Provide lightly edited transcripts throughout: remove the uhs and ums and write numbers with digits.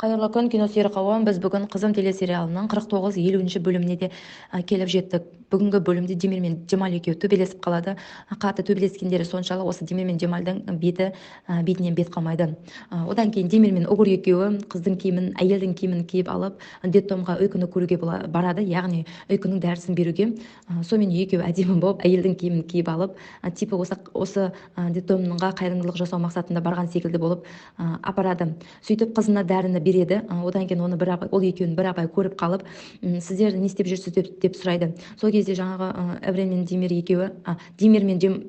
Қайырлы күн, киносүйер қауым. Біз бүгін Қызым телесериалының 49-50 бөліміне де келіп жеттік. Бүгінгі бөлімде Демир мен Демал екеуі төбелесіп қалады. Қатты төбелескендері соншалық осы Демир мен Демалдың бетінен бет қалмайды. Одан кейін Демир мен Угур екеуі қыздың киімін, әйелдің киімін киіп алып детдомға Өйкүні көруге барады, яғни Өйкүнің дәрісін беруге. Сонымен екеуі әдемі болып әйелдің киімін киіп алып, типі осы детдомға қайырымдылық жасау мақсатында барған секілді болып апарады. Сөйтіп қызына дәріні береді. Одан кейін оны ол екеуін бір апай көріп қалып, сіздер не істеп жүрсіз деп сұрайды. Сол кезде жаңағы Эврен мен Демир екеуі, Демир мен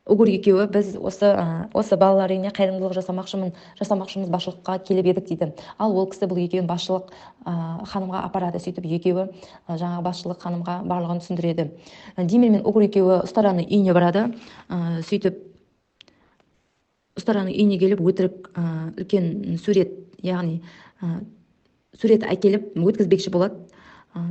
Угур екеуі біз осы балалар үйіне қайырымдылық жасамақшымыз басшылыққа келіп едік дейді. Ал ол кісі бұл екеуін басшылық ханымға апарады. Сөйтіп екеуі жаңағы басшылық ханымға барлығын түсіндіреді. Демир мен Угур екеуі ұстараның үйіне барады. Сөйтіп ұстараның үйіне келіп өтірік үлкен сурет, яғни сурет әкеліп өткізбекші болады.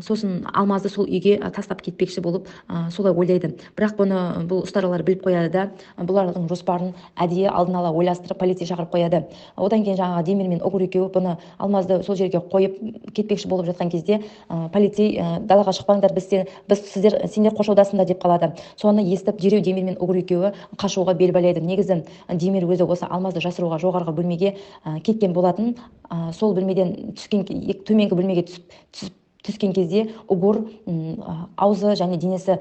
Сосын Алмазды сол үйге тастап кетпекші болып солай ойлайды. Бірақ бұл ұстаралар біліп қояды да, бұлардың жоспарын әдейі алдын ала ойластырып полиция шақырып қояды. Одан кейін жаңағы Демир мен Угур екеуі бұны Алмазды сол жерге қойып кетпекші болып жатқан кезде полицей далаға шықпаңдар, сендер қоршаудасыңдар деп қалады. Соны естіп дереу Демир мен Угур екеуі қашуға бел байлайды. Негізі Демир өзі осы Алмазды жасыруға жоғарғы бөлмеге кеткен болатын. Сол бөлмеден төменгі бөлмеге түскен кезде Угур аузы және денесі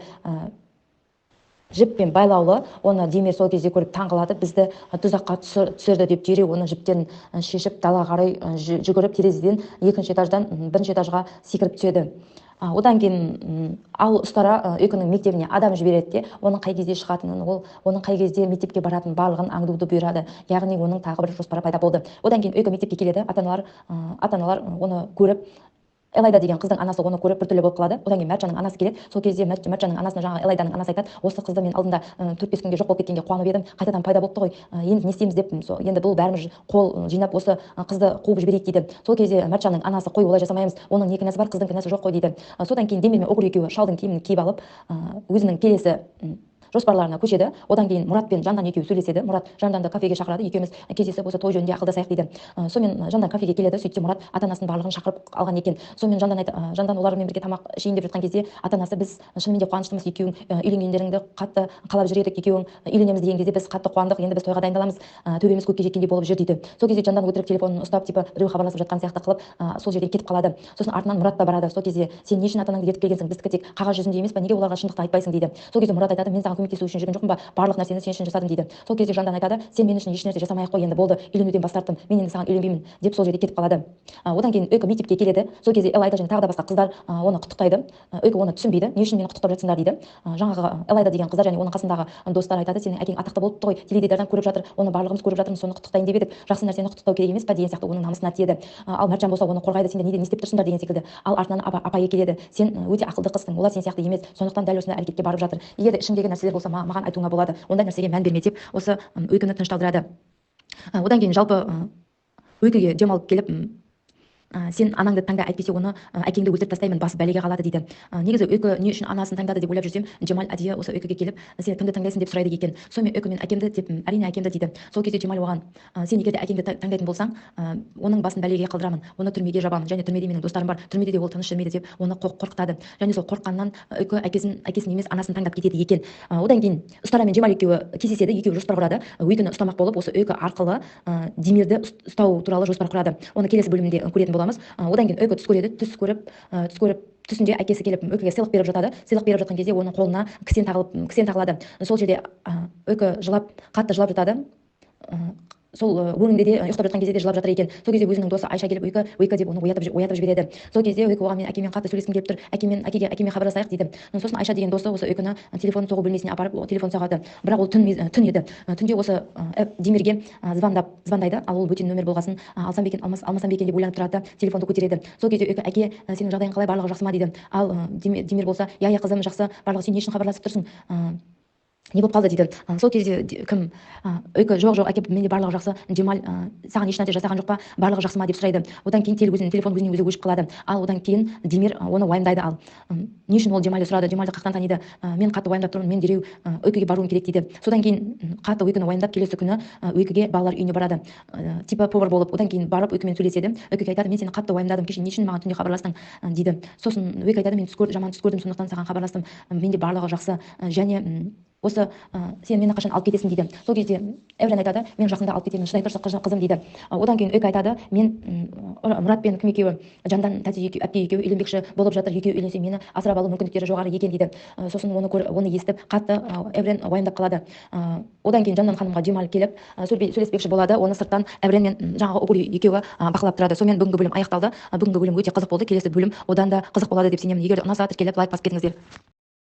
жіппен байлаулы. Оны Демир сол кезде көріп таңғалады. Бізді тұзаққа түсірді деп дереу оны жіптерін шешіп далаға қарай жүгіріп терезеден екінші этаждан бірінші этажға секіріп түседі. Одан кейін ал ұстара Өйкүнің мектебіне адам жібереді де, оның қай кезде шығатынын, оның қай кезде мектепке баратынын барлығын аңдуды бұйырады. Яғни оның тағы бір жоспары пайда болды. Одан кейін Өйкү мектепке келеді. Ата-аналар оны көріп, Элайда деген қыздың анасы оны көріп біртүрлі болып қалады. Одан кейін Мәртжанның анасы келеді. Сол кезде Мәртжанның анасына жаңағы Элайданың анасы айтады: осы қызды мен алдында 4-5 күнге жоқ болып кеткенге қуанып едім, қайтадан пайда болыпты ғой, енді не істейміз деп, енді бұл бәріміз қол жинап осы қызды қуып жіберейік дейді. Сол кезде Мәртжанның анасы: қой, олай жасамаймыз, оның не кінәсі бар, қыздың кінәсі жоқ қой дейді. Содан кейін Демир мен Угур екеуі шалдың киімін киіп алып өзінің келесі жоспарларына көшеді. Одан кейін Мұрат пен Жандан екеуі сөйлеседі. Мұрат Жанданды кафеге шақырады. Екеуміз кездесіп осы той жөнінде ақылдасайық дейді. Сонымен Жандан кафеге келеді. Сөйтсе Мұрат ата-анасын барлығын шақырып алған екен. Сонымен Жандан олармен бірге тамақ ішейін деп жатқан кезде ата-анасы: біз шынымен де қуаныштымыз, екеуің үйленгендеріңді қатты қалап жүр едік, екеуің үйленеміз деген кезде біз қатты қуандық, енді біз тойға дайындаламыз, төбеміз көкке жеткендей болып жүр дейді. Сол кезде Жандан өтірік телефонын ұстап, біреу хабарласып жатқан сияқты қылып сол жерден кетіп қалады. Сосын артынан Мұрат та барады. Сол кезде: сен не үшін ата-анаңды ертіп келгенсің, біздікі тек қағаз жүзінде емес пе, неге оларға шындықты айтпайсың дейді. Сол кезде Мұрат айтады: мен саған көмектесу үшін жүрген жоқпын ба, барлық нәрсені сен үшін жасадым дейді. Сол кезде Жандан айтады: сен мен үшін еш нәрсе жасамай-ақ қой, енді болды, үйленуден бас тарттым, мен енді саған үйленбеймін деп сол жерде кетіп қалады. Одан кейін Өйкү мектепке келеді. Сол кезде Элайда және тағы да басқа қыздар оны құттықтайды. Өйкү оны түсінбейді. Не үшін мені құттықтап жатсыңдар дейді. Жаңағы Элайда деген қыздар және оның қасындағы достар айтады: сенің әкең атақты болыпты ғой, теледидардан көріп жатыр, оны барлығымыз көріп жатырмыз, соны құттықтайын деп едік, жақсы нәрсені құттықтау керек емес пе деген сияқты оның намысына тиеді. Ал Мәртжан болса оны қорғайды: сендер не істеп тұрсыңдар деген секілді. Ал артынан апайы келеді: сен өте ақылды қызсың, олар сен сияқты емес, сондықтан дәл осындай әрекетке барып жатыр. Егер ішіңдегі нәрселер болса маған айтуыңа болады, ондай нәрсеге мән берме деп осы Өйкүні тынышталдырады. Одан кейін жалпы Өйкүге демалып келіп: сен анаңды таңда, әйтпесе оны әкеңді өлтіріп тастаймын, басы бәлеге қалады дейді. Негізі Өйкү не үшін анасын таңдады деп ойлап жүрсем, Жемал әдейі осы Өйкүге келіп: сен кімді таңдайсың деп сұрайды екен. сонымен Өйкү: мен әкемді деп, әрине әкемді дейді. Сол кезде Жемал оған: сен егер де әкеңді таңдайтын болсаң, оның басын бәлеге қалдырамын, оны түрмеге жабамын, және түрмеде менің достарым бар, түрмеде де ол тыныш жүрмейді деп оны қорқытады. Және сол қорыққаннан Өйкү әкесін емес анасын таңдап кетеді екен. Одан кейін ұстара мен Жемал екеуі кездеседі. Екеуі жоспар құрады. Өйкүні ұстамақ болып осы Өйкү арқылы Демирді ұстау туралы жоспар құрады. Оны келесі бөлімде көретін боламыз. Одан кейін Өйкү түс көреді. Түсінде әкесі келіп Өйкүге сыйлық беріп жатады. Сыйлық беріп жатқан кезде оның қолына кісен тағылады. Сол жерде Өйкү қатты жылап жатады. Сол өңінде де ұйықтап жатқан кезде де жылап жатыр екен. Сол кезде өзінің досы Айша келіп Өйкү деп оны оятып жібереді. Сол кезде Өйкү: оған мен әкеммен қатты сөйлескім келіп тұр, әкеме хабарласайық дейді. Сосын Айша деген досы осы Өйкүні телефон соғу бөлмесіне апарып телефон соғады. Бірақ ол түн еді. Түнде осы Демирге звондайды. Ал ол бөтен нөмір болғасын алсам ба екен деп ойланып тұрады да телефонды көтереді. Сол кезде Өйкү: әке, сенің жағдайың қалай, барлығы жақсы ма дейді. Ал Демир болса: иә қызым, жақсы, барлығы. Сен не үшін хабарласып тұрсың? не болып қалды дейді. Сол кезде кім өйкі жоқ жоқ әке менде барлығы жақсы, Жемал саған еш нәрсе жасаған жоқ па, барлығы жақсы ма деп сұрайды. Одан кейін телефон өзінен өзі өшіп қалады. Ал одан кейін Демир оны уайымдайды. Ал не үшін ол Жемалды сұрады, Жемалды қаяқтан таниды, мен қатты уайымдап тұрмын, мен дереу өйкеге баруым керек дейді. Содан кейін қатты өйкені уайымдап келесі күні өйкеге балалар үйіне барады, типа повар болып. Одан кейін барып өйкемен сөйлеседі. Өйкеге айтады, мен сені қатты уайымдадым, кеше не үшін маған түнде хабарластың дейді. Сосын өйке айтады, мен жаман түс көрдім, сондықтан саған хабарластым, менде барлығы жақсы, және осы сен мені қашан алып кетесің дейді. Сол кезде Эврен айтады, мен жақында алып кетемін, шыдай тұршы қызым дейді. Одан кейін өйкі айтады, мен Мұрат пен кім екеуі, Жандан тәте әпке екеуі үйленбекші болып жатыр, екеуі үйленсе мені асырап алу мүмкіндіктері жоғары екен дейді. Сосын оны естіп қатты Эврен уайымдап қалады. Одан кейін Жандан ханымға Жемал келіп сөйлеспекші болады. Оны сырттан Эврен мен жаңағы Угури екеуі бақылап тұрады. Сонымен бүгінгі бөлім аяқталды. Бүгінгі бөлім өте қызық болды. Келесі бөлім одан да қызық болады деп сенемін. Егер ұнаса тіркеліп лайк басып кетіңіздер.